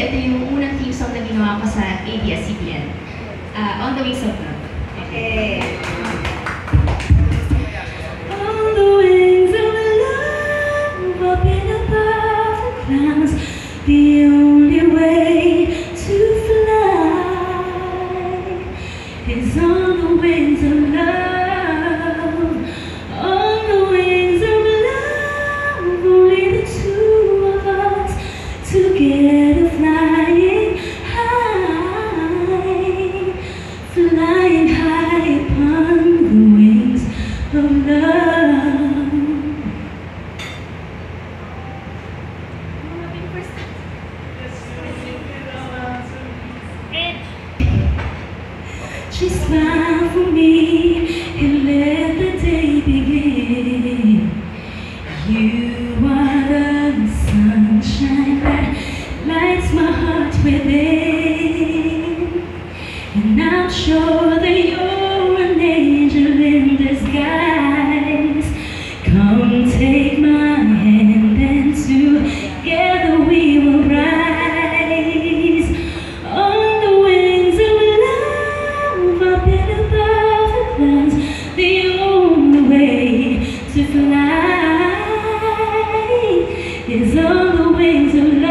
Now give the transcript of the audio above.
ito yung unang theme song na ginawa ko sa ABS-CBN. On the Wings of Love. Okay. On the wings of love, up in above the clouds, the only way to fly is on the wings of love. On the wings of love, only the two of us together flying high upon the wings of love. She smiled for me and let the day begin. You are the sunshine that lights my heart within, and I'm sure that you're an angel in disguise. Come take my hand and together we will rise on the wings of love, up and above the clouds. The only way to fly is on the wings of love.